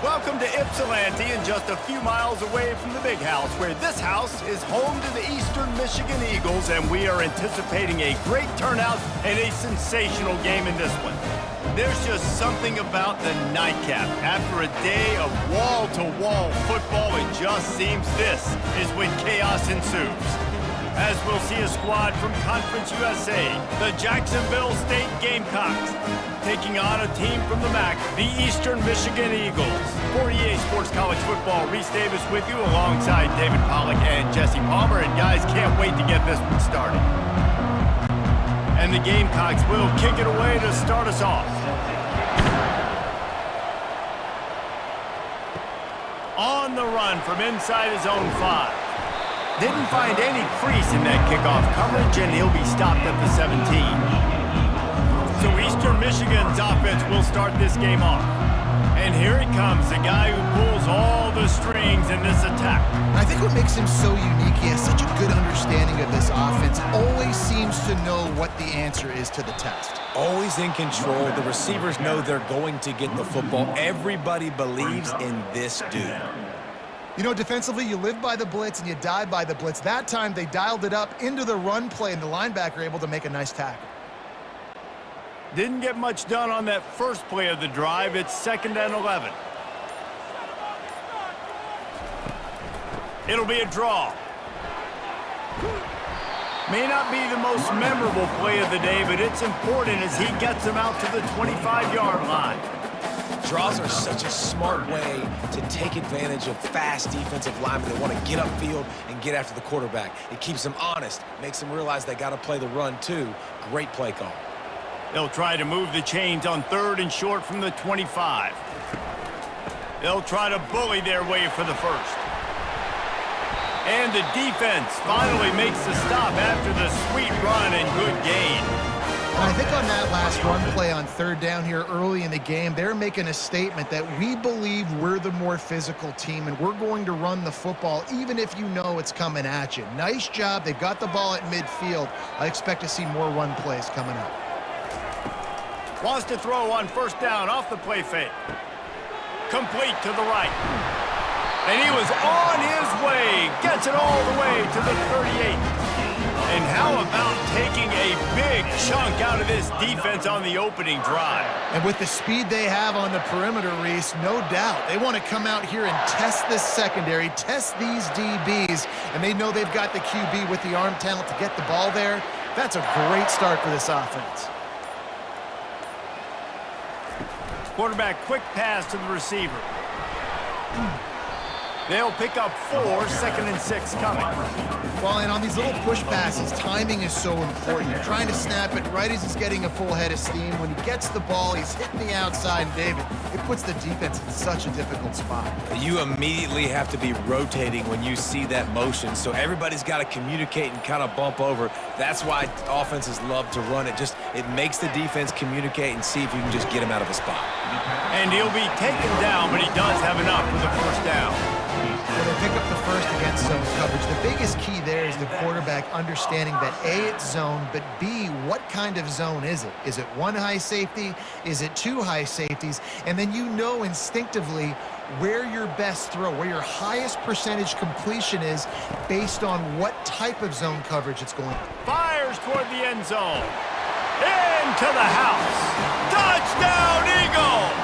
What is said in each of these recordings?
Welcome to Ypsilanti, and just a few miles away from the big house, where this house is home to the Eastern Michigan Eagles, and we are anticipating a great turnout and a sensational game in this one. There's just something about the nightcap. After a day of wall-to-wall football, it just seems this is when chaos ensues. As we'll see a squad from Conference USA, the Jacksonville State Gamecocks, taking on a team from the MAC, the Eastern Michigan Eagles. For EA Sports College Football, Reese Davis with you alongside David Pollack and Jesse Palmer. And guys, can't wait to get this one started. And the Gamecocks will kick it away to start us off. On the run from inside his own 5. Didn't find any crease in that kickoff coverage, and he'll be stopped at the 17. So Eastern Michigan's offense will start this game off. And here he comes, the guy who pulls all the strings in this attack. I think what makes him so unique, he has such a good understanding of this offense. Always seems to know what the answer is to the test. Always in control. The receivers know they're going to get the football. Everybody believes in this dude. You know, defensively, you live by the blitz and you die by the blitz. That time, they dialed it up into the run play, and the linebacker able to make a nice tackle. Didn't get much done on that first play of the drive. It's 2nd and 11. It'll be a draw. May not be the most memorable play of the day, but it's important as he gets him out to the 25-yard line. Draws are such a smart way to take advantage of fast defensive linemen that want to get upfield and get after the quarterback. It keeps them honest, makes them realize they got to play the run too. Great play call. They'll try to move the chains on 3rd and short from the 25. They'll try to bully their way for the first. And the defense finally makes the stop after the sweet run and good gain. And I think on that last run play on 3rd down here early in the game, they're making a statement that we believe we're the more physical team and we're going to run the football even if you know it's coming at you. Nice job. They've got the ball at midfield. I expect to see more run plays coming up. Wants to throw on 1st down off the play fake. Complete to the right. And he was on his way. Gets it all the way to the 38. And how about taking a big chunk out of this defense on the opening drive? And with the speed they have on the perimeter, Reese, no doubt, they want to come out here and test this secondary, test these DBs, and they know they've got the QB with the arm talent to get the ball there. That's a great start for this offense. Quarterback quick pass to the receiver. They'll pick up 4, 2nd and 6 coming. Well, and on these little push passes, timing is so important. You're trying to snap it right as he's getting a full head of steam. When he gets the ball, he's hitting the outside, and David, it puts the defense in such a difficult spot. You immediately have to be rotating when you see that motion, so everybody's got to communicate and kind of bump over. That's why offenses love to run it. It makes the defense communicate and see if you can just get him out of a spot. And he'll be taken down, but he does have enough for the 1st down. Well, they pick up the first against zone coverage. The biggest key there is the quarterback understanding that A, it's zone, but B, what kind of zone is it? Is it 1 high safety? Is it 2 high safeties? And then you know instinctively where your best throw, where your highest percentage completion is based on what type of zone coverage it's going. Fires toward the end zone. Into the house. Touchdown, Eagles!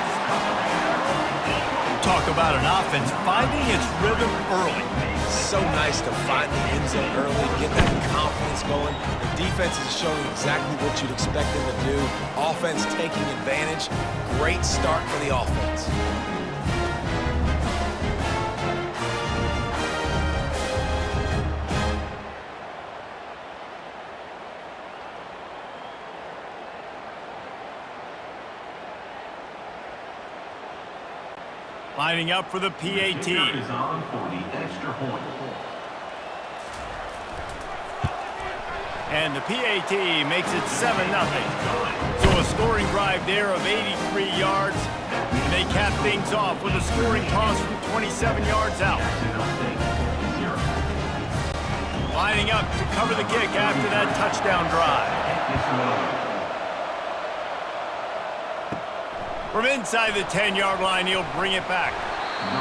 Talk about an offense finding its rhythm early. So nice to find the end zone early, get that confidence going. The defense is showing exactly what you'd expect them to do. Offense taking advantage. Great start for the offense. Lining up for the PAT. And the PAT makes it 7-0. So a scoring drive there of 83 yards. And they cap things off with a scoring toss from 27 yards out. Lining up to cover the kick after that touchdown drive. From inside the 10-yard line, he'll bring it back.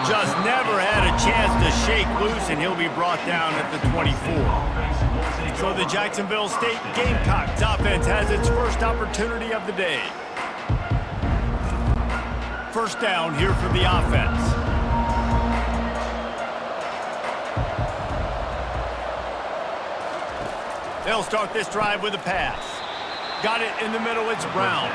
Just never had a chance to shake loose, and he'll be brought down at the 24. So the Jacksonville State Gamecocks offense has its first opportunity of the day. First down here for the offense. They'll start this drive with a pass. Got it in the middle, it's Brown.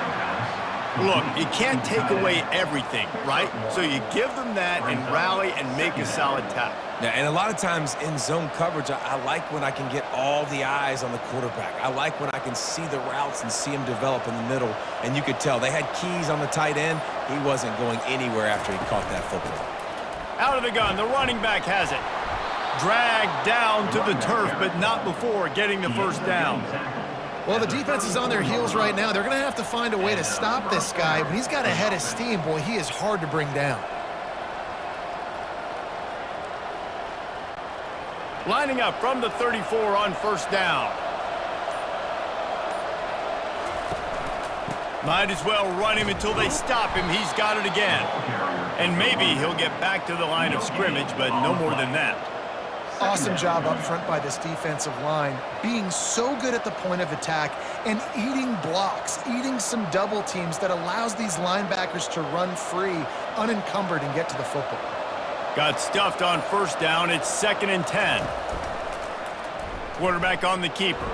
Look, you can't take away everything, right? So you give them that and rally and make a solid tackle. Yeah, and a lot of times in zone coverage, I like when I can get all the eyes on the quarterback. I like when I can see the routes and see him develop in the middle. And you could tell they had keys on the tight end. He wasn't going anywhere after he caught that football. Out of the gun, the running back has it. Dragged down to the turf, but not before getting the first down. Well, the defense is on their heels right now. They're going to have to find a way to stop this guy. When he's got a head of steam, boy, he is hard to bring down. Lining up from the 34 on first down. Might as well run him until they stop him. He's got it again. And maybe he'll get back to the line of scrimmage, but no more than that. Awesome job up front by this defensive line, being so good at the point of attack and eating blocks, eating some double teams that allows these linebackers to run free, unencumbered, and get to the football. Got stuffed on first down. It's 2nd and 10. Quarterback on the keeper.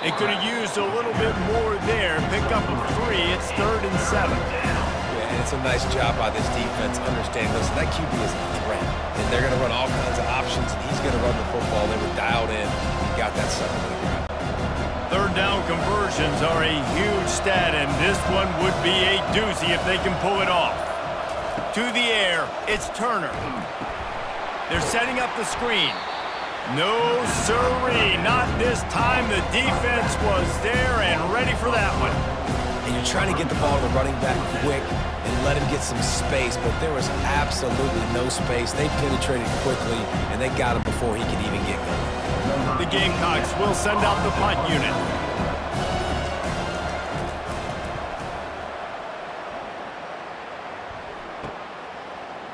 They could have used a little bit more there. Pick up a 3. It's 3rd and 7. Yeah, and it's a nice job by this defense understanding, listen, that QB is a threat. And they're going to run all kinds of options, and he's going to run the football. They were dialed in. He got that second to the ground. Third down conversions are a huge stat, and this one would be a doozy if they can pull it off. To the air, it's Turner. They're setting up the screen. No sirree, not this time. The defense was there and ready for that one. And you're trying to get the ball to the running back quick and let him get some space, but there was absolutely no space. They penetrated quickly, and they got him before he could even get going. The Gamecocks will send out the punt unit.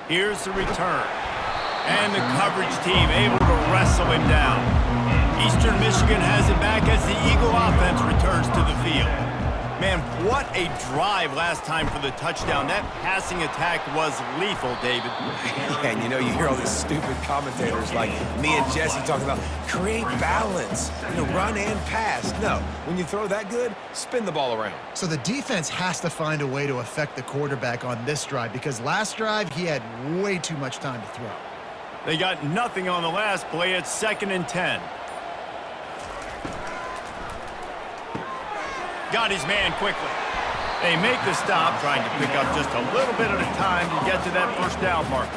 Here's the return. And the coverage team able to wrestle him down. Eastern Michigan has it back as the Eagle offense returns to the field. Man, what a drive last time for the touchdown. That passing attack was lethal, David. Yeah, and you know, you hear all these stupid commentators like me and Jesse talking about create balance, run and pass. No, when you throw that good, spin the ball around. So the defense has to find a way to affect the quarterback on this drive because last drive he had way too much time to throw. They got nothing on the last play. It's 2nd and 10. Got his man quickly. They make the stop, trying to pick up just a little bit at a time to get to that first down marker.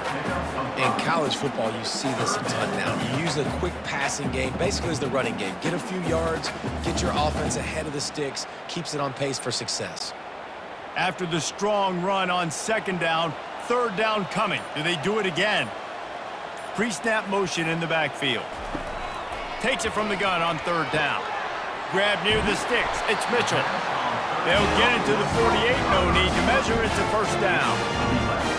In college football, you see this a ton now. You use the quick passing game, basically as the running game. Get a few yards, get your offense ahead of the sticks, keeps it on pace for success. After the strong run on 2nd down, 3rd down coming. Do they do it again? Pre-snap motion in the backfield. Takes it from the gun on 3rd down. Grab near the sticks. It's Mitchell. They'll get it to the 48. No need to measure. It's a first down.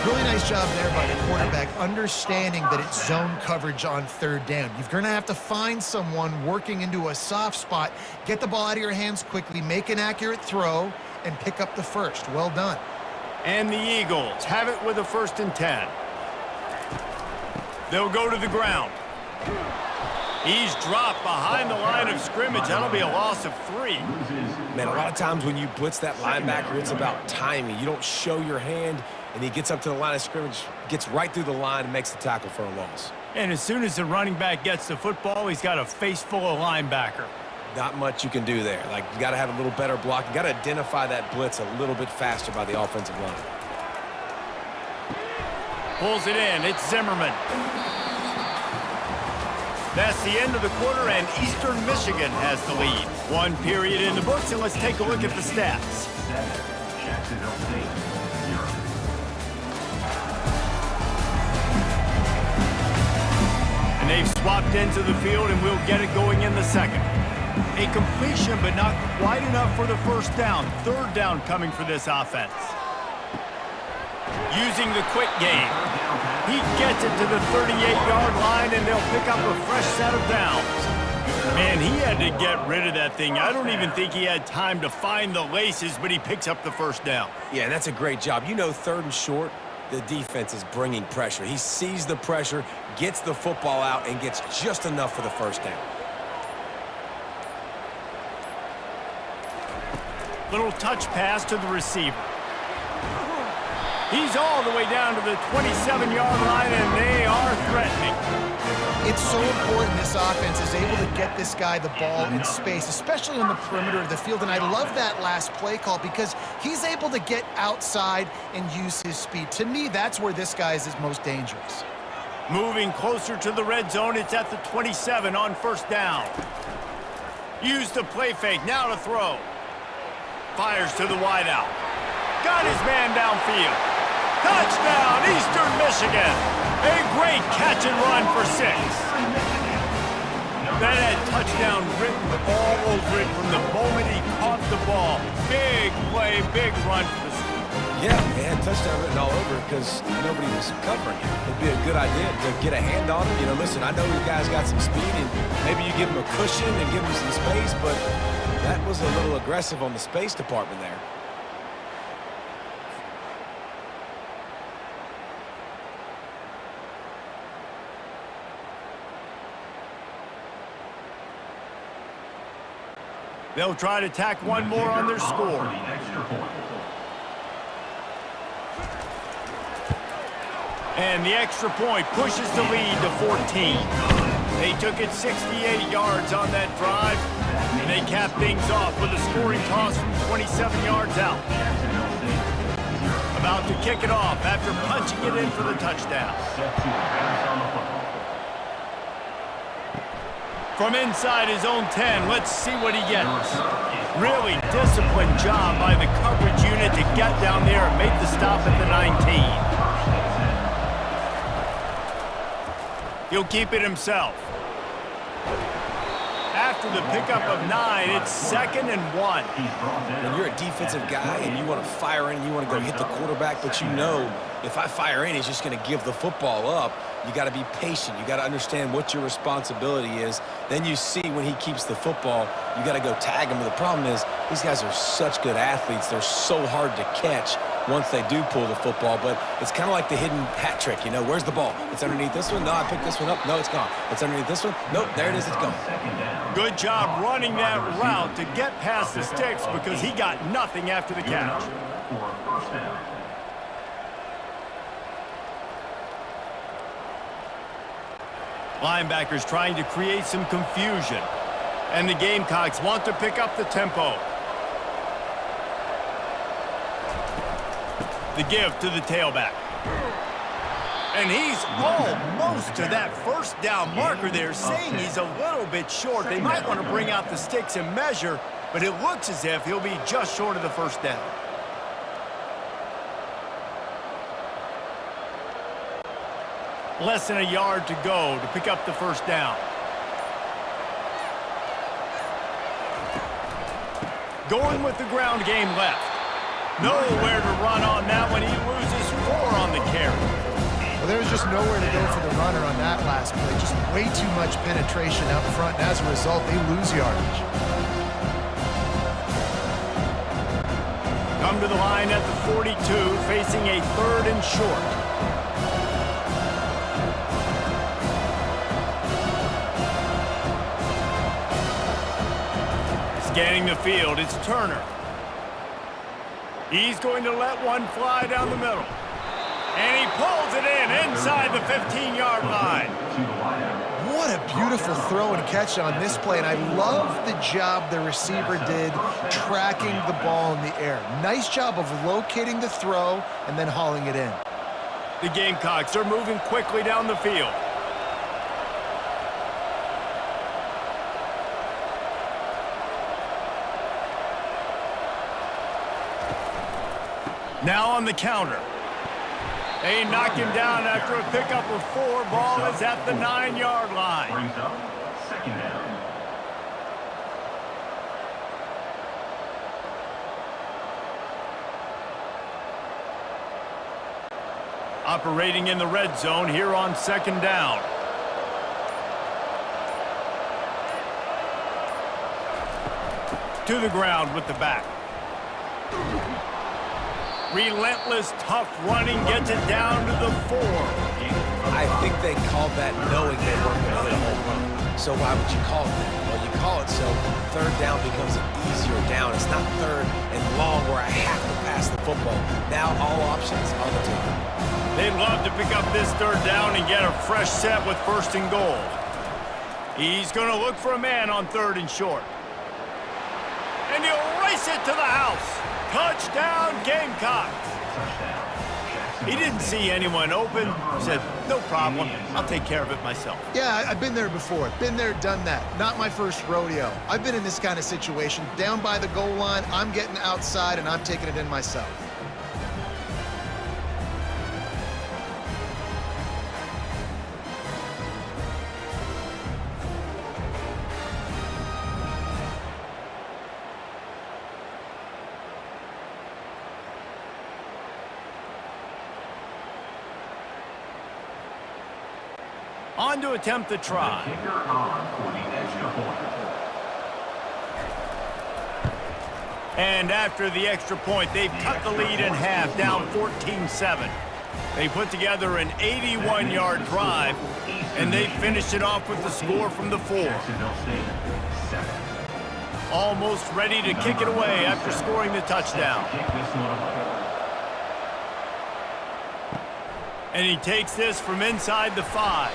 Really nice job there by the quarterback, understanding that it's zone coverage on 3rd down. You're going to have to find someone working into a soft spot, get the ball out of your hands quickly, make an accurate throw, and pick up the first. Well done. And the Eagles have it with a 1st and 10. They'll go to the ground. He's dropped behind the line of scrimmage. That'll be a loss of 3. Man, a lot of times when you blitz that linebacker, it's about timing. You don't show your hand, and he gets up to the line of scrimmage, gets right through the line, and makes the tackle for a loss. And as soon as the running back gets the football, he's got a face full of linebacker. Not much you can do there. Like, you got to have a little better block. You got to identify that blitz a little bit faster by the offensive line. Pulls it in. It's Zimmerman. That's the end of the quarter, and Eastern Michigan has the lead. 1 period in the books, and let's take a look at the stats. Jacksonville State, 0. And they've swapped into the field, and we'll get it going in the 2nd. A completion, but not quite enough for the first down. 3rd down coming for this offense. Using the quick game. He gets it to the 38-yard line, and they'll pick up a fresh set of downs. Man, he had to get rid of that thing. I don't even think he had time to find the laces, but he picks up the first down. Yeah, that's a great job. You know, 3rd and short, the defense is bringing pressure. He sees the pressure, gets the football out, and gets just enough for the first down. Little touch pass to the receiver. He's all the way down to the 27-yard line, and they are threatening. It's so important this offense is able to get this guy the ball in space, especially on the perimeter of the field. And I love that last play call because he's able to get outside and use his speed. To me, that's where this guy is his most dangerous. Moving closer to the red zone, it's at the 27 on first down. Use the play fake, now to throw. Fires to the wideout. Got his man downfield. Touchdown, Eastern Michigan. A great catch and run for 6. That had touchdown written all over it from the moment he caught the ball. Big play, big run for the school. Yeah, they had touchdown written all over it because nobody was covering it. It'd be a good idea to get a hand on him. You know, listen, I know you guys got some speed, and maybe you give him a cushion and give him some space, but that was a little aggressive on the space department there. They'll try to tack one more on their score. And the extra point pushes the lead to 14. They took it 68 yards on that drive, and they capped things off with a scoring toss from 27 yards out. About to kick it off after punching it in for the touchdown. From inside his own 10, let's see what he gets. Really disciplined job by the coverage unit to get down there and make the stop at the 19. He'll keep it himself. After the pickup of 9, it's 2nd and 1. When you're a defensive guy and you want to fire in and you want to go hit the quarterback, but you know if I fire in, he's just going to give the football up. You got to be patient. You got to understand what your responsibility is. Then you see when he keeps the football, you got to go tag him. But the problem is these guys are such good athletes. They're so hard to catch once they do pull the football. But it's kind of like the hidden hat trick. You know, where's the ball? It's underneath this one. No, I picked this one up. No, it's gone. It's underneath this one. Nope, there it is. It's gone. Good job running that route to get past the sticks because he got nothing after the catch. Linebackers trying to create some confusion. And the Gamecocks want to pick up the tempo. The give to the tailback. And he's almost to that first down marker there, saying he's a little bit short. They might want to bring out the sticks and measure, but it looks as if he'll be just short of the first down. Less than a yard to go to pick up the first down. Going with the ground game left. Nowhere to run on that one. He loses 4 on the carry. Well, there was just nowhere to go for the runner on that last play. Just way too much penetration up front, and as a result, they lose yardage. Come to the line at the 42, facing a 3rd and short. Scanning the field, it's Turner. He's going to let one fly down the middle. And he pulls it in inside the 15-yard line. What a beautiful throw and catch on this play, and I love the job the receiver did tracking the ball in the air. Nice job of locating the throw and then hauling it in. The Gamecocks are moving quickly down the field. Now on the counter. They knock him down after a pickup of 4. Ball is at the 9-yard line. Brings up 2nd down. Operating in the red zone here on second down. To the ground with the back. Relentless, tough running gets it down to the 4. I think they called that knowing they weren't going to hit a home run. So why would you call it that? Well, you call it so third down becomes an easier down. It's not third and long where I have to pass the football. Now all options on the table. They'd love to pick up this third down and get a fresh set with first and goal. He's going to look for a man on third and short. And he'll race it to the house. Touchdown, Gamecocks. He didn't see anyone open. He said, no problem. I'll take care of it myself. Yeah, I've been there before. Been there, done that. Not my first rodeo. I've been in this kind of situation. Down by the goal line, I'm getting outside, and I'm taking it in myself. On to attempt the try. Kicker on for the extra point. And after the extra point, they've cut the lead in half, down 14-7. They put together an 81-yard drive, and they finished it off with the score from the 4. Jacksonville State, 7. Almost ready to kick it away after scoring the touchdown. Kick this one away. And he takes this from inside the 5.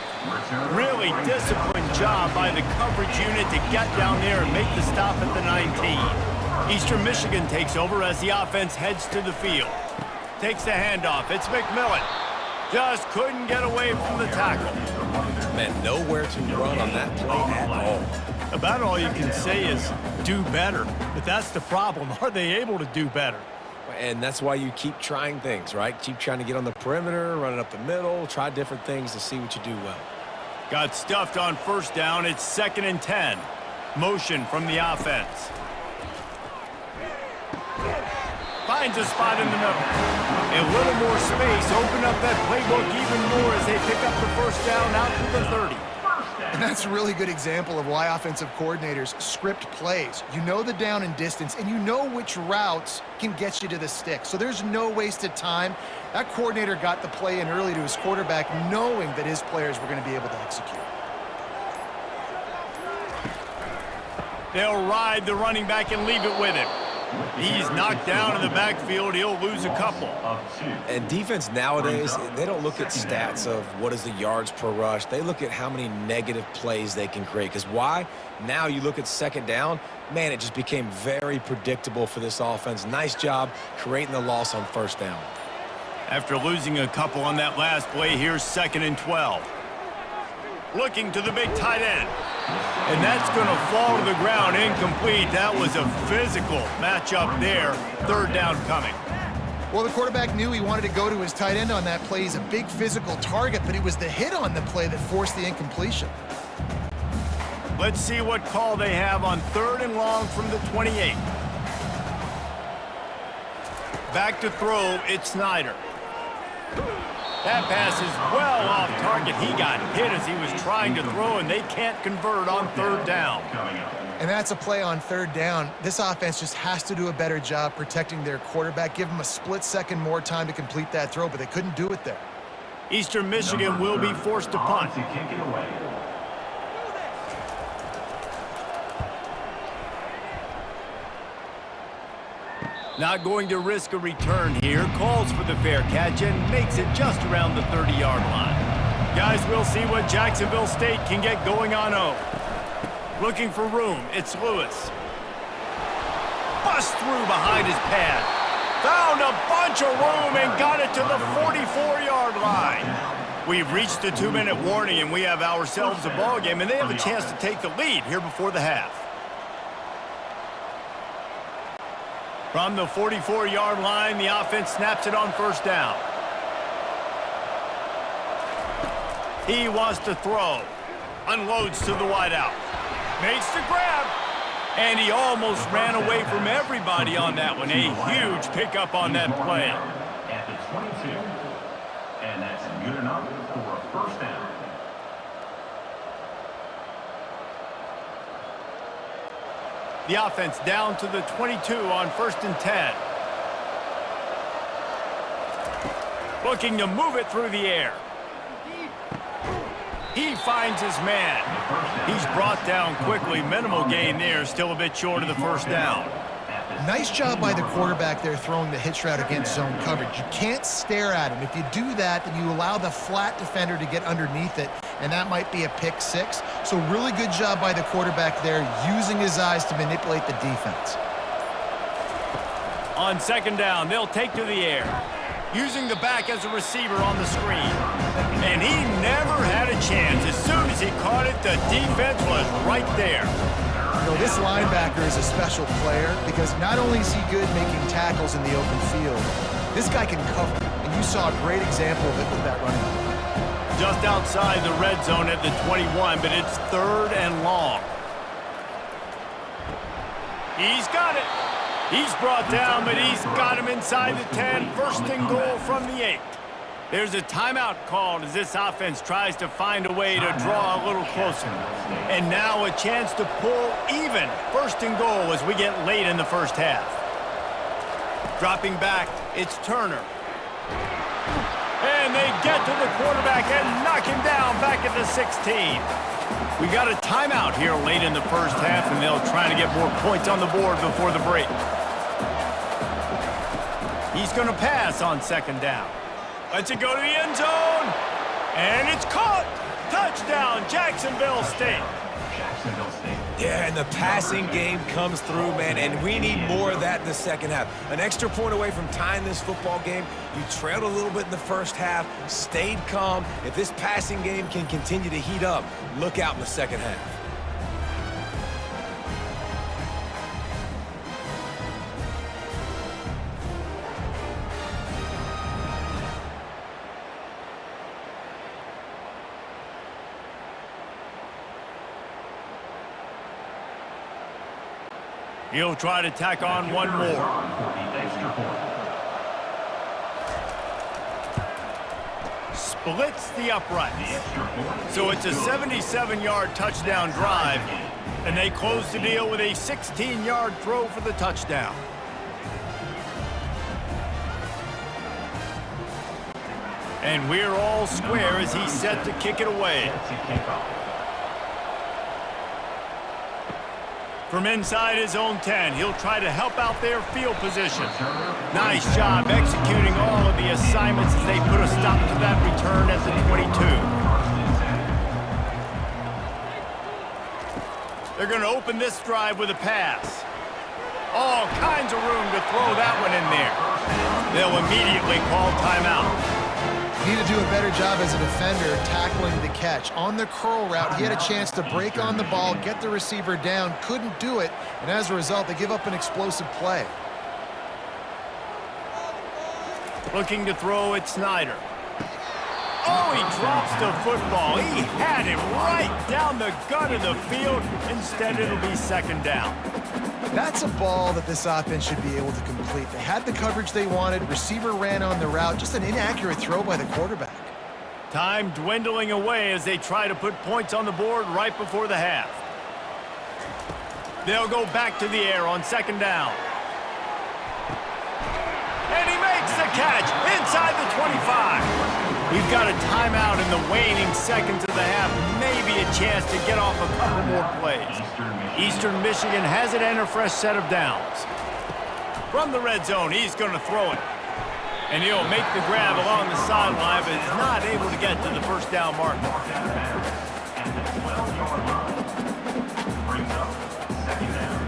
Really disciplined job by the coverage unit to get down there and make the stop at the 19. Eastern Michigan takes over as the offense heads to the field. Takes the handoff. It's McMillan. Just couldn't get away from the tackle. Man, nowhere to run on that play at all. About all you can say is do better. But that's the problem. Are they able to do better? And that's why you keep trying things, right? Keep trying to get on the perimeter, run it up the middle, try different things to see what you do well. Got stuffed on first down. It's 2nd and 10. Motion from the offense. Finds a spot in the middle. A little more space. Open up that playbook even more as they pick up the first down out to the 30. And that's a really good example of why offensive coordinators script plays. You know the down and distance, and you know which routes can get you to the stick. So there's no wasted time. That coordinator got the play in early to his quarterback, knowing that his players were going to be able to execute. They'll ride the running back and leave it with him. He's knocked down in the backfield. He'll lose a couple. And defense nowadays, they don't look at stats of what is the yards per rush. They look at how many negative plays they can create. Because why? Now you look at second down, man, it just became very predictable for this offense. Nice job creating the loss on first down. After losing a couple on that last play, here's 2nd and 12. Looking to the big tight end. And that's going to fall to the ground incomplete. That was a physical matchup there. Third down coming. Well, the quarterback knew he wanted to go to his tight end on that play. He's a big physical target, but it was the hit on the play that forced the incompletion. Let's see what call they have on 3rd and long from the 28. Back to throw, it's Snyder. That pass is well off target. He got hit as he was trying to throw, and they can't convert on 3rd down. And that's a play on 3rd down. This offense just has to do a better job protecting their quarterback. Give him a split second more time to complete that throw, but they couldn't do it there. Eastern Michigan will be forced to punt. Not going to risk a return here. Calls for the fair catch and makes it just around the 30-yard line. Guys, we'll see what Jacksonville State can get going on O. Looking for room. It's Lewis. Bust through behind his pad. Found a bunch of room and got it to the 44-yard line. We've reached the 2-minute warning, and we have ourselves a ball game, and they have a chance to take the lead here before the half. From the 44-yard line, the offense snaps it on first down. He wants to throw. Unloads to the wideout. Makes the grab. And he almost ran away from everybody on that one. A huge pickup on that play. At the 22. And that's good enough for a first down. The offense down to the 22 on 1st and 10. Looking to move it through the air. He finds his man. He's brought down quickly. Minimal gain there, still a bit short of the first down. Nice job by the quarterback there throwing the hitch route against zone coverage. You can't stare at him. If you do that, then you allow the flat defender to get underneath it, and that might be a pick six. So really good job by the quarterback there, using his eyes to manipulate the defense. On 2nd down, they'll take to the air, using the back as a receiver on the screen. And he never had a chance. As soon as he caught it, the defense was right there. You know, this linebacker is a special player because not only is he good making tackles in the open field, this guy can cover. And you saw a great example of it with that running back. Just outside the red zone at the 21, but it's 3rd and long. He's got it. He's brought down, but he's got him inside the 10. 1st and goal from the 8. There's a timeout called as this offense tries to find a way to draw a little closer. And now a chance to pull even. 1st and goal as we get late in the first half. Dropping back, it's Turner. And they get to the quarterback and knock him down back at the 16. We got a timeout here late in the first half, and they'll try to get more points on the board before the break. He's going to pass on 2nd down. Lets it go to the end zone. And it's caught. Touchdown, Jacksonville State. Jacksonville State. Yeah, and the passing game comes through, man, and we need more of that in the second half. An extra point away from tying this football game. You trailed a little bit in the first half, stayed calm. If this passing game can continue to heat up, look out in the second half. He'll try to tack on one more. Splits the uprights. So it's a 77-yard touchdown drive, and they close the deal with a 16-yard throw for the touchdown. And we're all square as he's set to kick it away. From inside his own 10, he'll try to help out their field position. Nice job executing all of the assignments as they put a stop to that return at the 22. They're going to open this drive with a pass. All kinds of room to throw that one in there. They'll immediately call timeout. Need to do a better job as a defender tackling the catch. On the curl route, he had a chance to break on the ball, get the receiver down, couldn't do it, and as a result, they give up an explosive play. Looking to throw at Snyder. Oh, he drops the football. He had him right down the gut of the field. Instead, it'll be 2nd down. That's a ball that this offense should be able to complete. They had the coverage they wanted. Receiver ran on the route. Just an inaccurate throw by the quarterback. Time dwindling away as they try to put points on the board right before the half. They'll go back to the air on 2nd down. And he makes the catch inside the 25. We've got a timeout in the waning seconds of the half. Maybe a chance to get off a couple more plays. Eastern Michigan has it and a fresh set of downs. From the red zone, he's going to throw it. And he'll make the grab along the sideline, but is not able to get to the 1st down marker. At the 12-yard line. Brings up 2nd down.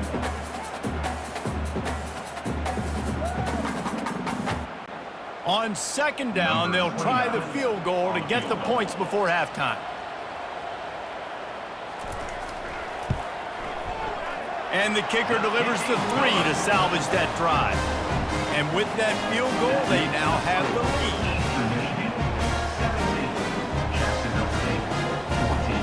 On 2nd down, they'll try the field goal to get the points before halftime. And the kicker delivers the 3 to salvage that drive. And with that field goal, they now have the lead. Jacksonville State 14.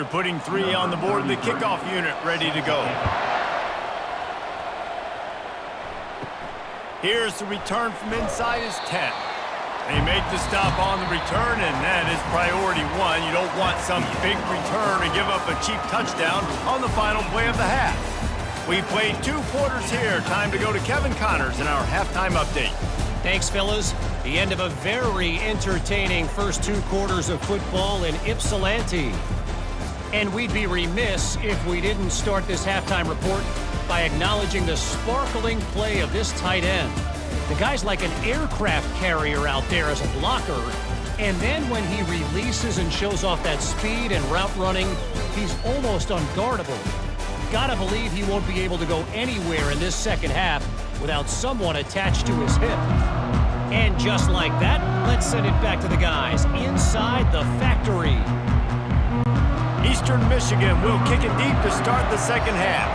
After putting 3 on the board, the kickoff unit ready to go. Here's the return from inside his 10. They make the stop on the return, and that is priority 1. You don't want some big return to give up a cheap touchdown on the final play of the half. We've played 2 quarters here. Time to go to Kevin Connors in our halftime update. Thanks, fellas. The end of a very entertaining first 2 quarters of football in Ypsilanti. And we'd be remiss if we didn't start this halftime report by acknowledging the sparkling play of this tight end. The guy's like an aircraft carrier out there as a blocker, and then when he releases and shows off that speed and route running, he's almost unguardable. Gotta believe he won't be able to go anywhere in this second half without someone attached to his hip. And just like that, let's send it back to the guys inside the factory. Eastern Michigan will kick it deep to start the second half.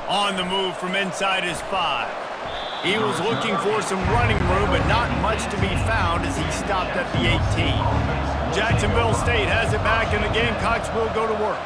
On the move from inside his 5. He was looking for some running room, but not much to be found as he stopped at the 18. Jacksonville State has it back, and the Gamecocks will go to work.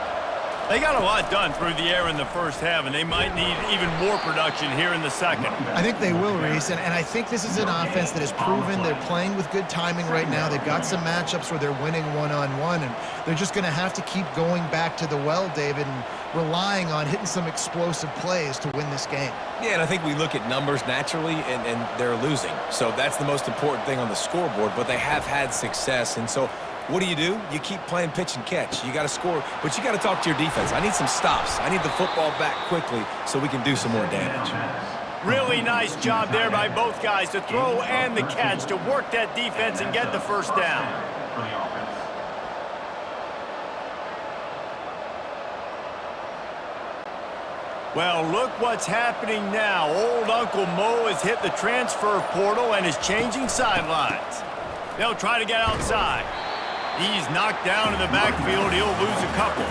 They got a lot done through the air in the first half, and they might need even more production here in the second. I think they will, Reese, and I think this is an offense that has proven they're playing with good timing right now. They've got some matchups where they're winning one-on-one, and they're just going to have to keep going back to the well, David, and relying on hitting some explosive plays to win this game. Yeah, and I think we look at numbers naturally, and they're losing. So that's the most important thing on the scoreboard, but they have had success, and so what do? You keep playing pitch and catch. You got to score, but you got to talk to your defense. I need some stops. I need the football back quickly so we can do some more damage. Really nice job there by both guys to throw and the catch to work that defense and get the first down. For the offense. Well, look what's happening now. Old Uncle Mo has hit the transfer portal and is changing sidelines. They'll try to get outside. He's knocked down in the backfield. He'll lose a couple.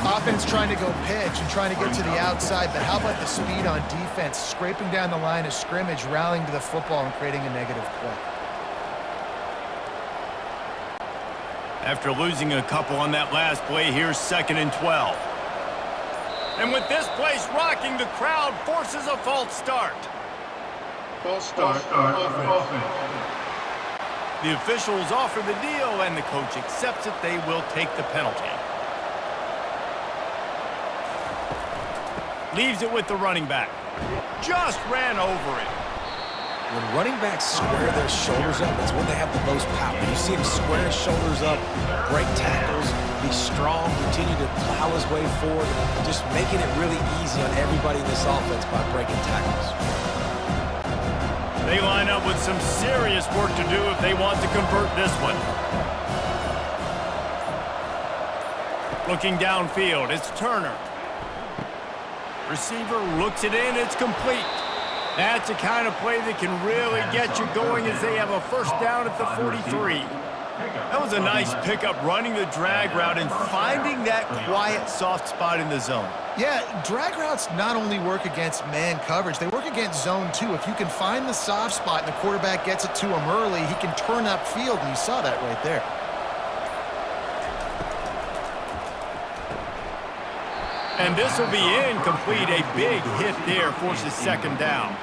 Offense trying to go pitch and trying to get to the outside, but how about the speed on defense, scraping down the line of scrimmage, rallying to the football, and creating a negative play. After losing a couple on that last play, here's 2nd and 12. And with this place rocking, the crowd forces a false start. False start. Offense. The officials offer the deal, and the coach accepts it. They will take the penalty. Leaves it with the running back. Just ran over it. When running backs square their shoulders up, that's when they have the most power. You see him square his shoulders up, break tackles, be strong, continue to plow his way forward, just making it really easy on everybody in this offense by breaking tackles. They line up with some serious work to do if they want to convert this one. Looking downfield, it's Turner. Receiver looks it in, it's complete. That's the kind of play that can really get you going as they have a first down at the 43. That was a nice pickup, running the drag route and finding that quiet, soft spot in the zone. Yeah, drag routes not only work against man coverage, they work against zone too. If you can find the soft spot and the quarterback gets it to him early, he can turn upfield, and you saw that right there. And this will be incomplete. A big hit there forces 2nd down.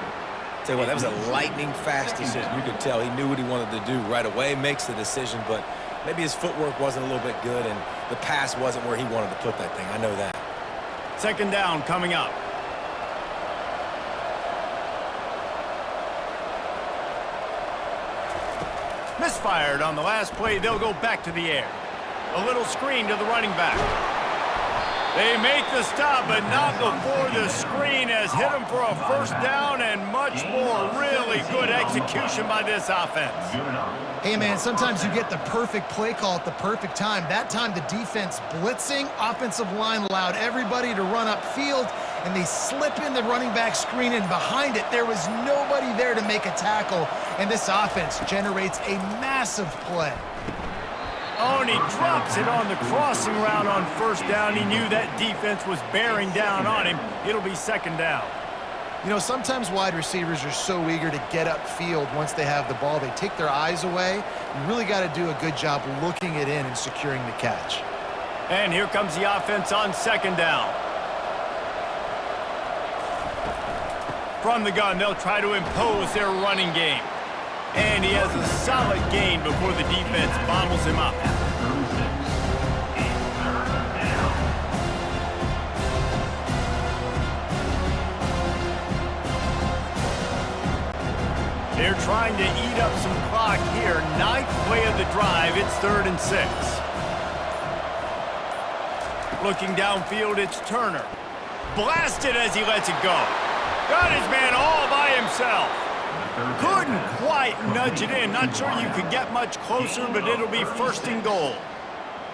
Tell you what, that was a lightning-fast decision. You could tell he knew what he wanted to do right away, makes the decision, but maybe his footwork wasn't a little bit good, and the pass wasn't where he wanted to put that thing. I know that. 2nd down coming up. Misfired on the last play. They'll go back to the air. A little screen to the running back. They make the stop, but not before the screen has hit them for a first down and much more. Really good execution by this offense. Hey, man, sometimes you get the perfect play call at the perfect time. That time the defense blitzing, offensive line allowed everybody to run upfield, and they slip in the running back screen, and behind it there was nobody there to make a tackle, and this offense generates a massive play. Oh, and he drops it on the crossing route on first down. He knew that defense was bearing down on him. It'll be 2nd down. You know, sometimes wide receivers are so eager to get upfield once they have the ball. They take their eyes away. You really got to do a good job looking it in and securing the catch. And here comes the offense on second down. From the gun, they'll try to impose their running game. And he has a solid gain before the defense bobbles him up. They're trying to eat up some clock here. 9th play of the drive. It's 3rd and 6. Looking downfield, it's Turner. Blasted as he lets it go. Got his man all by himself. Couldn't quite nudge it in. Not sure you could get much closer, but it'll be 1st and goal.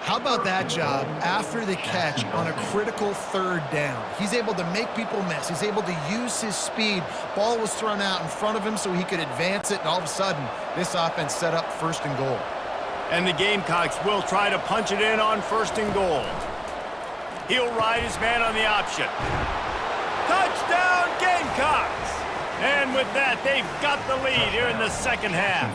How about that job after the catch on a critical 3rd down? He's able to make people miss. He's able to use his speed. Ball was thrown out in front of him so he could advance it, and all of a sudden, this offense set up 1st and goal. And the Gamecocks will try to punch it in on 1st and goal. He'll ride his man on the option. Touchdown, Gamecocks! And with that, they've got the lead here in the second half.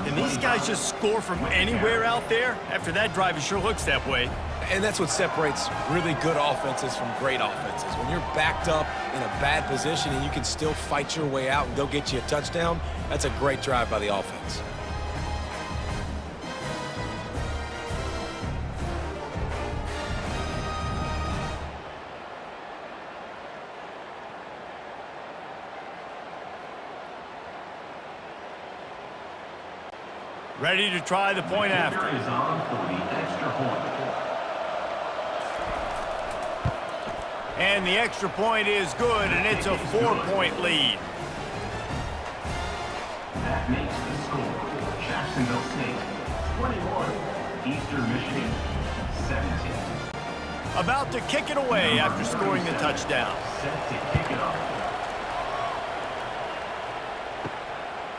And these guys just score from anywhere out there? After that drive, it sure looks that way. And that's what separates really good offenses from great offenses. When you're backed up in a bad position and you can still fight your way out and go get you a touchdown, that's a great drive by the offense. Ready to try the point after. Is on for the extra point. And the extra point is good, and it's a 4-point lead. That makes the score. Jacksonville State 21, Eastern Michigan 17. About to kick it away after scoring the touchdown. Set to kick it off.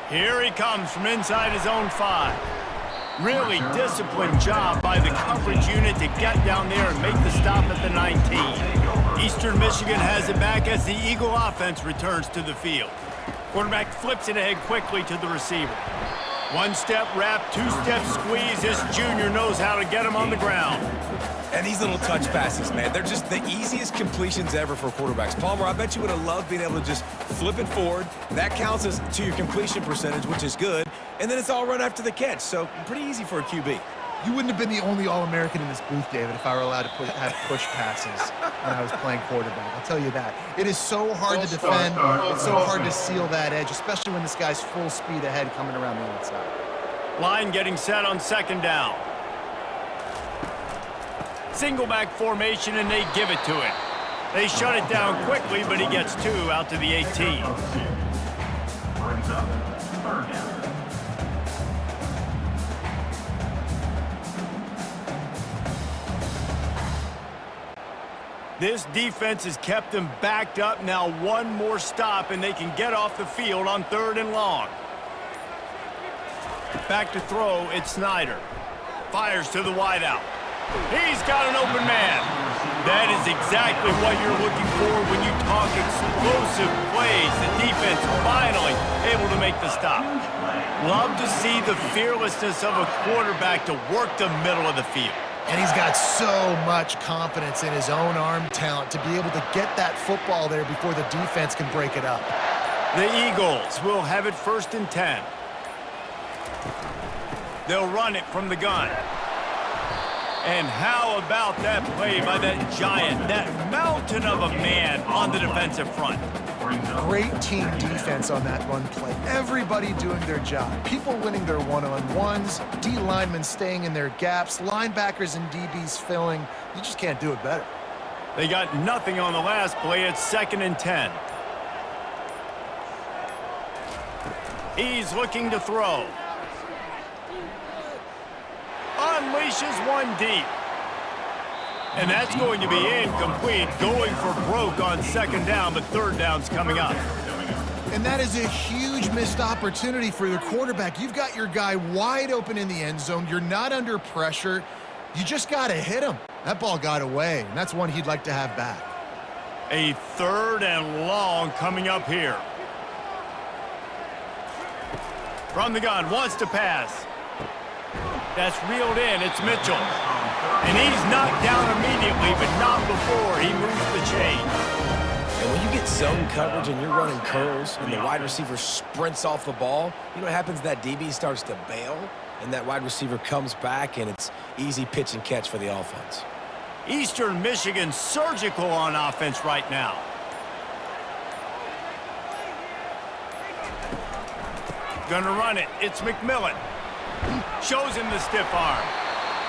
Here he comes from inside his own 5. Really disciplined job by the coverage unit to get down there and make the stop at the 19. Eastern Michigan has it back as the Eagle offense returns to the field. Quarterback flips it ahead quickly to the receiver. 1-step wrap, 2-step squeeze. This junior knows how to get him on the ground. And these little touch passes, man, they're just the easiest completions ever for quarterbacks. Palmer, I bet you would have loved being able to just flip it forward. That counts as to your completion percentage, which is good. And then it's all run after the catch, so pretty easy for a QB. You wouldn't have been the only All-American in this booth, David, if I were allowed to have push passes when I was playing quarterback. I'll tell you that. It is so hard to defend. It's so hard to seal that edge, especially when this guy's full speed ahead coming around the outside. Line getting set on second down. Single back formation, and they give it to him. They shut it down quickly, but he gets 2 out to the 18. Brings up 3rd down. This defense has kept them backed up. Now one more stop, and they can get off the field on 3rd and long. Back to throw, it's Snyder. Fires to the wideout. He's got an open man. That is exactly what you're looking for when you talk explosive plays. The defense finally able to make the stop. Love to see the fearlessness of a quarterback to work the middle of the field. And he's got so much confidence in his own arm talent to be able to get that football there before the defense can break it up. The Eagles will have it 1st and 10. They'll run it from the gun. And how about that play by that giant, that mountain of a man on the defensive front? Great team defense on that run play. Everybody doing their job. People winning their one-on-ones, D linemen staying in their gaps, linebackers and DBs filling. You just can't do it better. They got nothing on the last play. It's 2nd and 10. He's looking to throw. Unleashes one deep. And that's going to be incomplete, going for broke on 2nd down, but 3rd down's coming up. And that is a huge missed opportunity for the quarterback. You've got your guy wide open in the end zone. You're not under pressure. You just got to hit him. That ball got away, and that's one he'd like to have back. A 3rd and long coming up here. From the gun, wants to pass. That's reeled in. It's Mitchell. And he's knocked down immediately, but not before he moves the chains. And when you get zone coverage and you're running curls and the wide receiver sprints off the ball, you know what happens? That DB starts to bail, and that wide receiver comes back, and it's easy pitch and catch for the offense. Eastern Michigan surgical on offense right now. Gonna run it. It's McMillan. Shows him the stiff arm.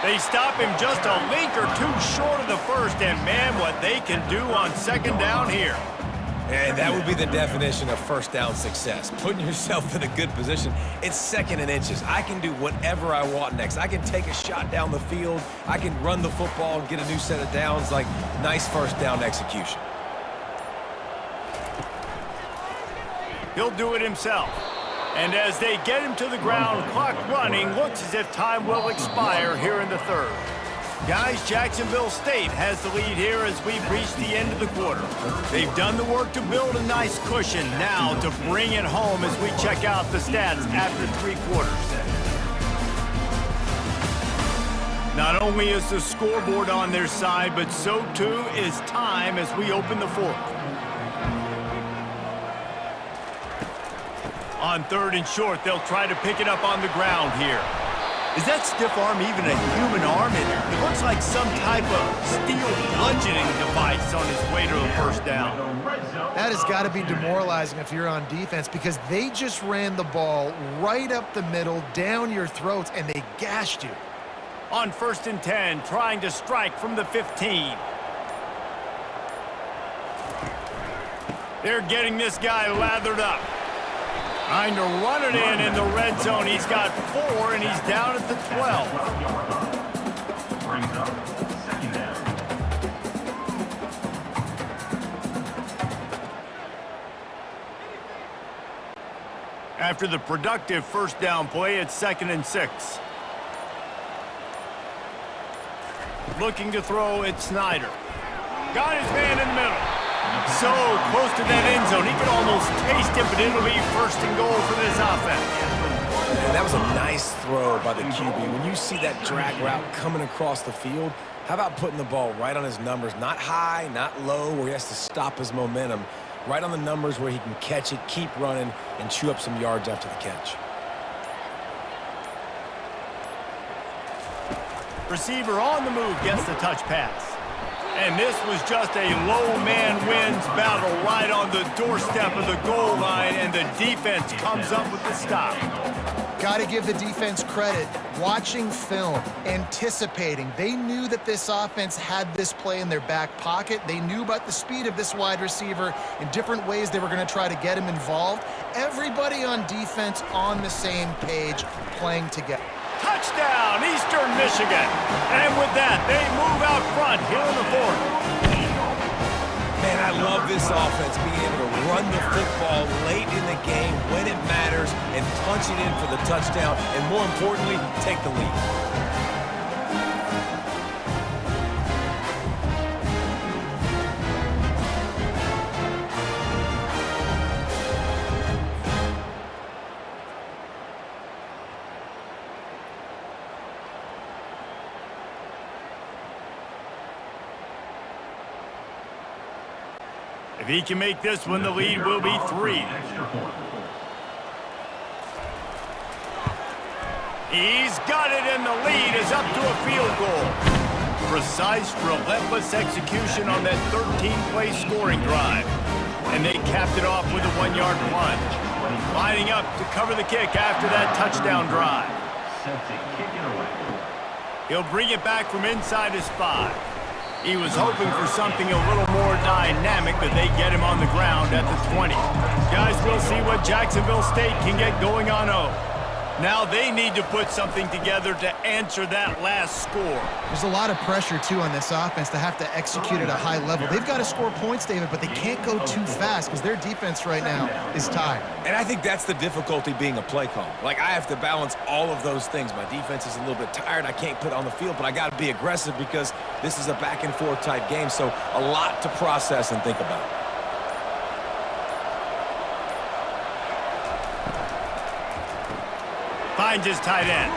They stop him just a link or two short of the first, and man, what they can do on 2nd down here. And that would be the definition of first down success. Putting yourself in a good position. It's 2nd and inches. I can do whatever I want next. I can take a shot down the field. I can run the football and get a new set of downs. Like, nice first down execution. He'll do it himself. And as they get him to the ground, clock running, looks as if time will expire here in the 3rd. Guys, Jacksonville State has the lead here as we've reached the end of the quarter. They've done the work to build a nice cushion. Now to bring it home as we check out the stats after 3 quarters. Not only is the scoreboard on their side, but so too is time as we open the 4th. On 3rd and short, they'll try to pick it up on the ground here. Is that stiff arm even a human arm? It looks like some type of steel bludgeoning device on his way to a first down. That has got to be demoralizing if you're on defense, because they just ran the ball right up the middle, down your throats, and they gashed you. On 1st and 10, trying to strike from the 15. They're getting this guy lathered up. Trying to run it in the red zone. He's got 4, and he's down at the 12. Brings up 2nd down. After the productive first down play, it's 2nd and 6. Looking to throw, it's Snyder. Got his man in the middle. So close to that end zone, he could almost taste it, but it'll be 1st and goal for this offense. And that was a nice throw by the QB. When you see that drag route coming across the field, how about putting the ball right on his numbers? Not high, not low, where he has to stop his momentum. Right on the numbers where he can catch it, keep running, and chew up some yards after the catch. Receiver on the move gets the touch pass. And this was just a low man wins battle right on the doorstep of the goal line, and the defense comes up with the stop. Got to give the defense credit. Watching film, anticipating. They knew that this offense had this play in their back pocket. They knew about the speed of this wide receiver in different ways they were going to try to get him involved. Everybody on defense on the same page, playing together. Touchdown, Eastern Michigan. And with that, they move out front here in the 4th. Man, I love this offense, being able to run the football late in the game when it matters and punch it in for the touchdown, and more importantly, take the lead. If he can make this one, the lead will be 3. He's got it, and the lead is up to a field goal. Precise, relentless execution on that 13-play scoring drive. And they capped it off with a 1-yard plunge. Lining up to cover the kick after that touchdown drive. He'll bring it back from inside his 5. He was hoping for something a little more dynamic, but they get him on the ground at the 20. Guys, we'll see what Jacksonville State can get going on 0. Now they need to put something together to answer that last score. There's a lot of pressure, too, on this offense to have to execute at a high level. They've got to score points, David, but they can't go too fast because their defense right now is tired. And I think that's the difficulty being a play call. Like, I have to balance all of those things. My defense is a little bit tired. I can't put it on the field, but I got to be aggressive because this is a back-and-forth type game, so a lot to process and think about. Finds his tight end.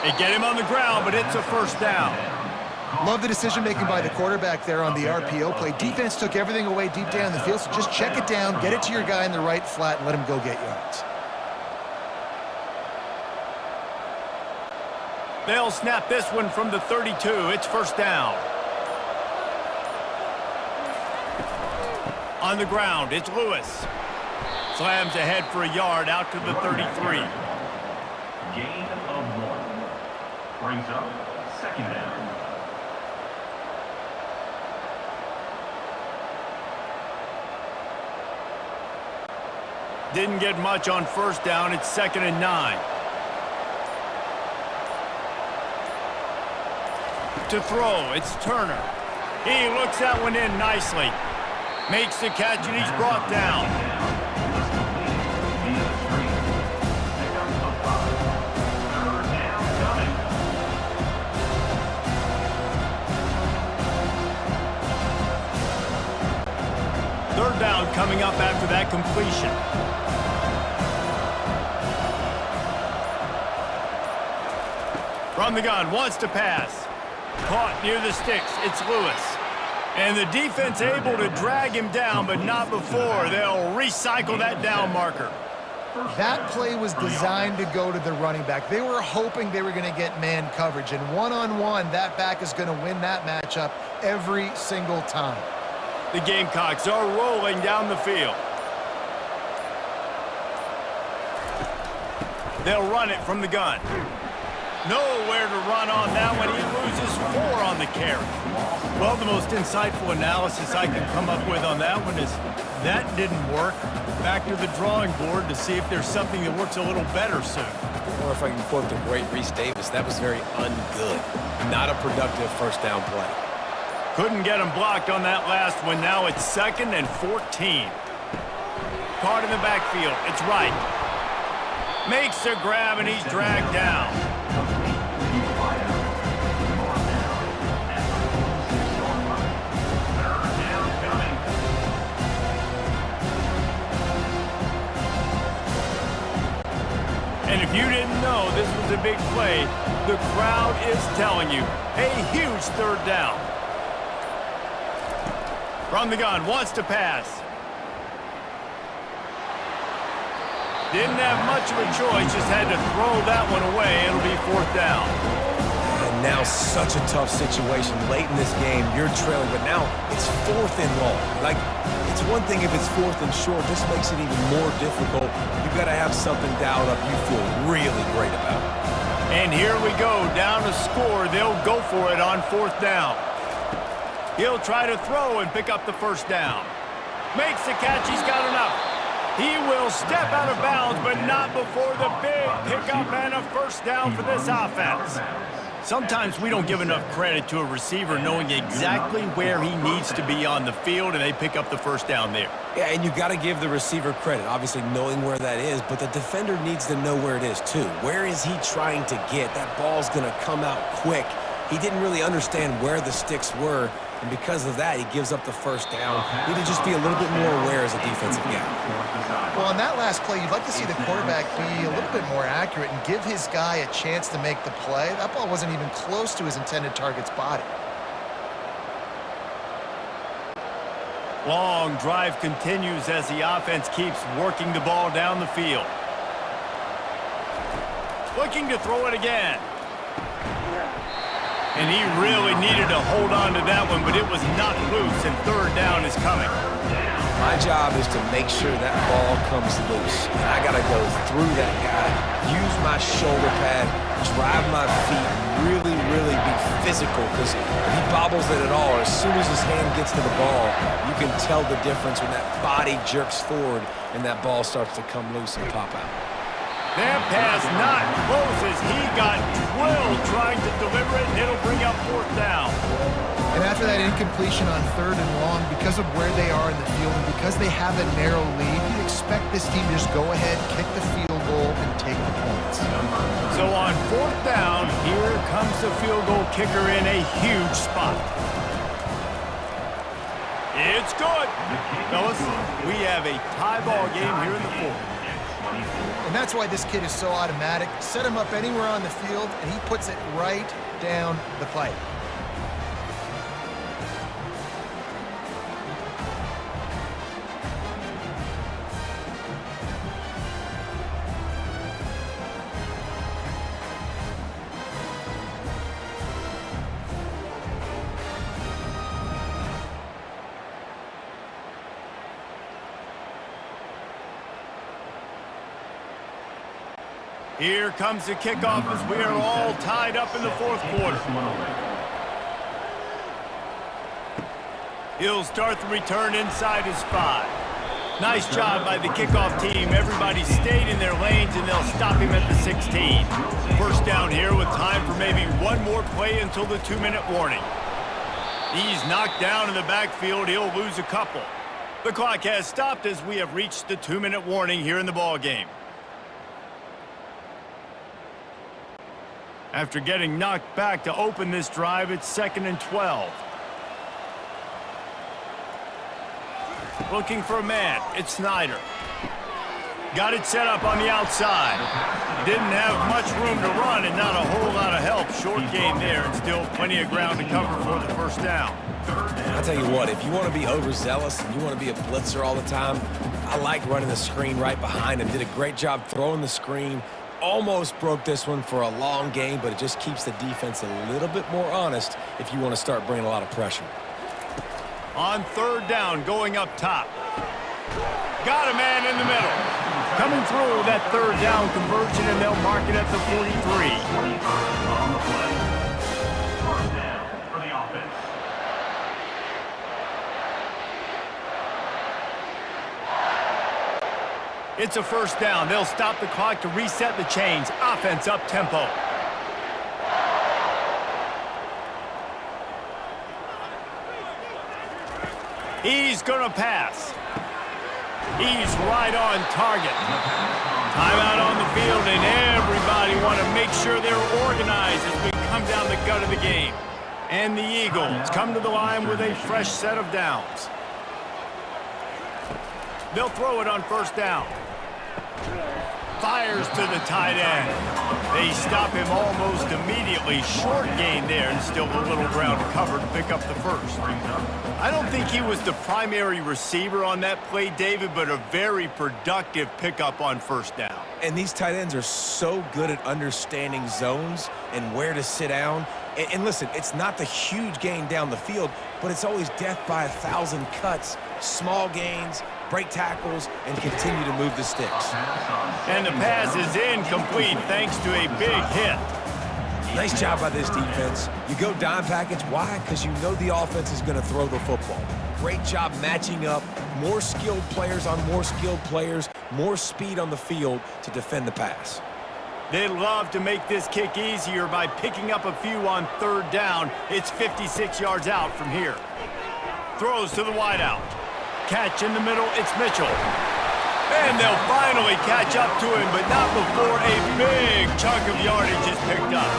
They get him on the ground, but it's a first down. Love the decision-making by the quarterback there on the RPO play. Defense took everything away deep down the field, so just check it down, get it to your guy in the right flat, and let him go get yards. They'll snap this one from the 32. It's first down. On the ground, it's Lewis. Slams ahead for a yard out to the 33. Gain of 1. Brings up second down. Didn't get much on first down. It's 2nd and 9. To throw, it's Turner. He looks that one in nicely. Makes the catch, and he's brought down. Third down coming up after that completion. From the gun, wants to pass. Caught near the sticks, it's Lewis. And the defense able to drag him down, but not before. They'll recycle that down marker. That play was designed to go to the running back. They were hoping they were going to get man coverage, and one-on-one, that back is going to win that matchup every single time. The Gamecocks are rolling down the field. They'll run it from the gun. Nowhere to run on that one. He loses 4 on the carry. Well, the most insightful analysis I could come up with on that one is that didn't work. Back to the drawing board to see if there's something that works a little better soon. Or if I can quote the great Reese Davis, that was very ungood. Not a productive first down play. Couldn't get him blocked on that last one. Now it's 2nd and 14. Caught in the backfield. It's Wright. Makes a grab, and he's dragged down. And if you didn't know this was a big play, the crowd is telling you. A huge third down. From the gun, wants to pass. Didn't have much of a choice, just had to throw that one away. It'll be 4th down. And now such a tough situation. Late in this game, you're trailing, but now it's 4th and long. Like, it's one thing if it's 4th and short. This makes it even more difficult. You've got to have something dialed up you feel really great about. And here we go, down to score. They'll go for it on 4th down. He'll try to throw and pick up the first down. Makes the catch, he's got enough. He will step out of bounds, but not before the big pickup and a first down for this offense. Sometimes we don't give enough credit to a receiver knowing exactly where he needs to be on the field, and they pick up the first down there. Yeah, and you got to give the receiver credit, obviously knowing where that is, but the defender needs to know where it is too. Where is he trying to get? That ball's going to come out quick. He didn't really understand where the sticks were, and because of that, he gives up the first down. Need to just be a little bit more aware as a defensive guy. Well, on that last play, you'd like to see the quarterback be a little bit more accurate and give his guy a chance to make the play. That ball wasn't even close to his intended target's body. Long drive continues as the offense keeps working the ball down the field. Looking to throw it again. And he really needed to hold on to that one, but it was knocked loose, and 3rd down is coming. My job is to make sure that ball comes loose. And I got to go through that guy, use my shoulder pad, drive my feet, really be physical, because if he bobbles it at all, as soon as his hand gets to the ball, you can tell the difference when that body jerks forward and that ball starts to come loose and pop out. That pass not close as he got drilled trying to deliver it, and it'll bring up 4th down. And after that incompletion on 3rd and long, because of where they are in the field and because they have a narrow lead, you'd expect this team to just go ahead, kick the field goal, and take the points. So on 4th down, here comes the field goal kicker in a huge spot. It's good. Fellas, we have a tie ball game here in the 4th. And that's why this kid is so automatic. Set him up anywhere on the field, and he puts it right down the pipe. Here comes the kickoff as we are all tied up in the 4th quarter. He'll start the return inside his 5. Nice job by the kickoff team. Everybody stayed in their lanes, and they'll stop him at the 16. 1st down here with time for maybe one more play until the 2-minute warning. He's knocked down in the backfield. He'll lose a couple. The clock has stopped as we have reached the 2-minute warning here in the ball game. After getting knocked back to open this drive, it's 2nd and 12. Looking for a man. It's Snyder. Got it set up on the outside. Didn't have much room to run and not a whole lot of help. Short gain there and still plenty of ground to cover for the 1st down. I'll tell you what, if you want to be overzealous and you want to be a blitzer all the time, I like running the screen right behind him. Did a great job throwing the screen. Almost broke this one for a long game, but it just keeps the defense a little bit more honest if you want to start bringing a lot of pressure. On 3rd down, going up top. Got a man in the middle. Coming through that 3rd down conversion, and they'll mark it at the 43. On the play. 1st down for the offense. It's a 1st down. They'll stop the clock to reset the chains. Offense up tempo. He's going to pass. He's right on target. Timeout on the field, and everybody want to make sure they're organized as we come down the gut of the game. And the Eagles come to the line with a fresh set of downs. They'll throw it on 1st down. Fires to the tight end. They stop him almost immediately. Short gain there and still a little ground to cover to pick up the 1st. I don't think he was the primary receiver on that play, David, but a very productive pickup on 1st down. And these tight ends are so good at understanding zones and where to sit down. And listen, it's not the huge gain down the field, but it's always death by 1,000 cuts, small gains, break tackles, and continue to move the sticks. And the pass is incomplete thanks to a big hit. Nice job by this defense. You go dime package. Why? Because you know the offense is going to throw the football. Great job matching up. More skilled players on more skilled players. More speed on the field to defend the pass. They love to make this kick easier by picking up a few on 3rd down. It's 56 yards out from here. Throws to the wideout. Catch in the middle, it's Mitchell. And they'll finally catch up to him, but not before a big chunk of yardage is picked up.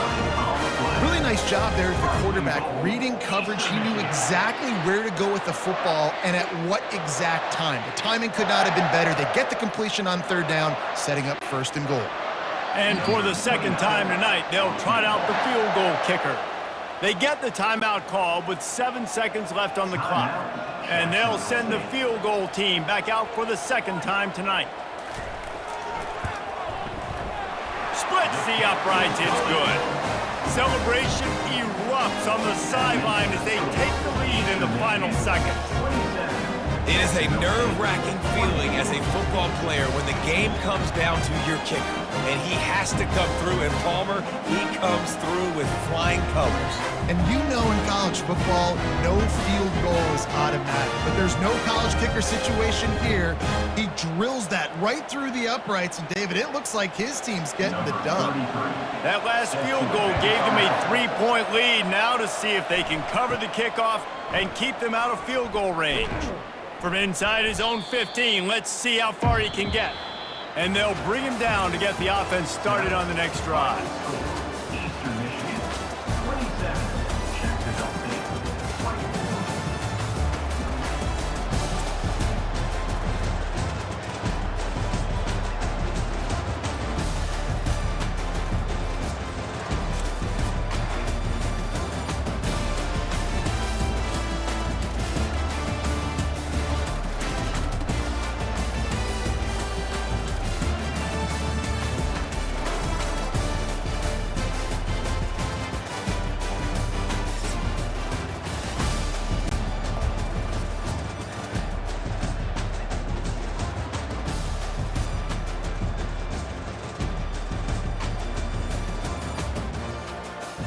Really nice job there as the quarterback. Reading coverage, he knew exactly where to go with the football and at what exact time. The timing could not have been better. They get the completion on 3rd down, setting up 1st and goal. And for the 2nd time tonight, they'll trot out the field goal kicker. They get the timeout call with 7 seconds left on the clock. And they'll send the field goal team back out for the 2nd time tonight. Splits the uprights, it's good. Celebration erupts on the sideline as they take the lead in the final seconds. It is a nerve-wracking feeling as a football player when the game comes down to your kicker. And he has to come through. And Palmer, he comes through with flying colors. And you know in college football, no field goal is automatic. But there's There's no college kicker situation here. He drills that right through the uprights, and David, it looks like his team's getting the dub. That last field goal gave them a 3-point lead. Now to see if they can cover the kickoff and keep them out of field goal range. From inside his own 15, let's see how far he can get. And they'll bring him down to get the offense started on the next drive.